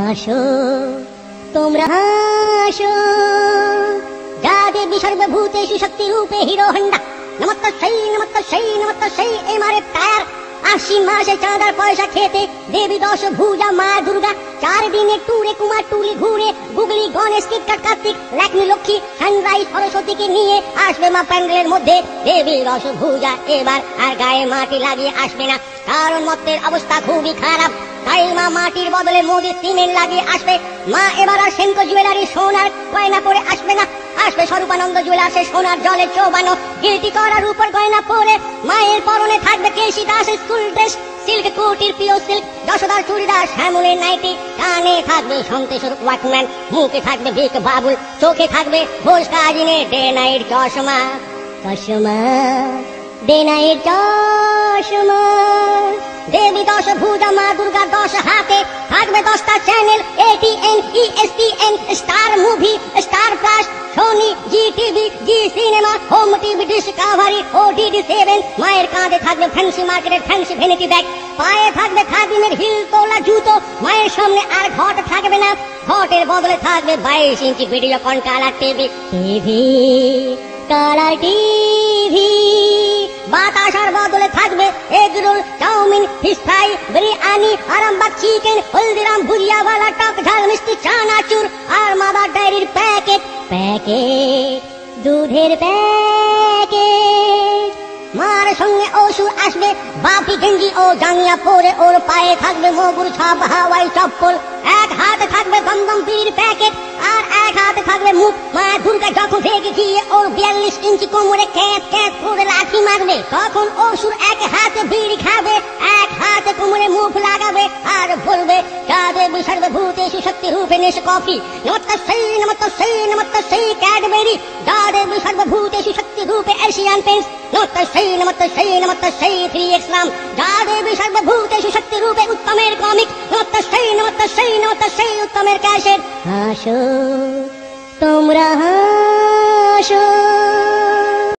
হাসো তোমরা হাসো যা দেবী সর্বভূতেষু শক্তি রূপে হিরো হন্ডা নমস্কার এই মারে টায়ার আশ্বিন মাসে চাঁদার পয়সা খেতে দেবী দশ ভুজা মা দুর্গা 4 দিনের ট্যুরে কুমার টুলি ঘুরে গুগলি গণেশ কিটকাট কার্তিক লক্ষ্মী লক্ষ্মী সানরাইজ সরস্বতীকে নিয়ে আসবে মা প্যান্ডেলের মধ্যে দেবী দশ ভুজা এবার আর গায়ে মাটি লাগিয়ে আসবে না, কারণ মত্তের অবস্থা খুবই খারাপ। তাই মা মাটির বদলে মোদির সিমেন্ট লাগিয়ে আসবে। মা এবার আর সেনকো জুয়েলারি সোনার গয়না পরে আসবে না, আসবে স্বরূপানন্দ জুয়েলার্সে সোনার জলে চৌবানো গিলটি করার উপর গয়না পরে। মায়ের পরনে থাকবে কেশি দাসের স্কুল ড্রেস, সিল্ক কোটির পিও সিল্ক, যশোদার চুড়িদার, শ্যামলের নাইটি, কানে থাকবে সন্তেশ্বর ওয়াকম্যান, মুখে থাকবে ভিক বাবুল, চোখে থাকবে ঘোষ কাজিনে ডে নাইট চশমা চশমা ডে নাইট চশমা। দেবী দশ ভুজা মা দুর্গা 10 হাতে থাকবে 10টা channel, ATN, ESPN, Star movie, Star Plus, Sony, Zee TV, Zee cinema, home TV, Discovery, ODD7। মায়ের কাঁধে থাকবে ফ্যান্সি মার্কেটের ফ্যান্সি ভ্যানিটি ব্যাগ, পায়ে থাকবে খাদিমের হিল তোলা জুতো। মায়ের সামনে আর ঘট থাকবে না, ঘটের বদলে থাকবে 22 inch video con colour TV, colour TV. বাতাসার বদলে থাকবে egg roll, chowmein, fish fry, biryani, Arambagh chicken, Haldiram Bhujiawala, টক ঝাল মিষ্টি, চানাচুর আর মাদার ডায়েরির প্যাকেট দুধের প্যাকেট। মার সঙ্গে অসুর আসবে বাপি গেঞ্জি ও জাঙ্গিয়া পরে, ওর পায়ে থাকবে মগুর ছাপ হাওয়াই চপ্পল, এক হাতে থাকবে দমদম বিড়ির প্যাকেট আর এক হাতে থাকবে মুখ। মা দুর্গা যখন রেগে গিয়ে ওর 42 ইঞ্চি কোমরে ক্যাঁচ ক্যাঁচ করে লাঠি মারবে, তখন অসুর এক হাতে বিড়ি খাবে, এক হাতে কোমরে মুখ লাগাবে আর বলবে যা দেবী সর্বভূতেষু শক্তি রূপে নেশ কফি নমস্কার ক্যাডবেরি, যা দেবী সর্বভূতেষু শক্তি রূপে এশিয়ান পেন্টস নমস্কার 3x রাম, যা দেবী সর্বভূতেষু শক্তি রূপে উত্তমের কমিক নমস্কার উত্তমের ক্যাশেট। হাসো তোমরা হাসো।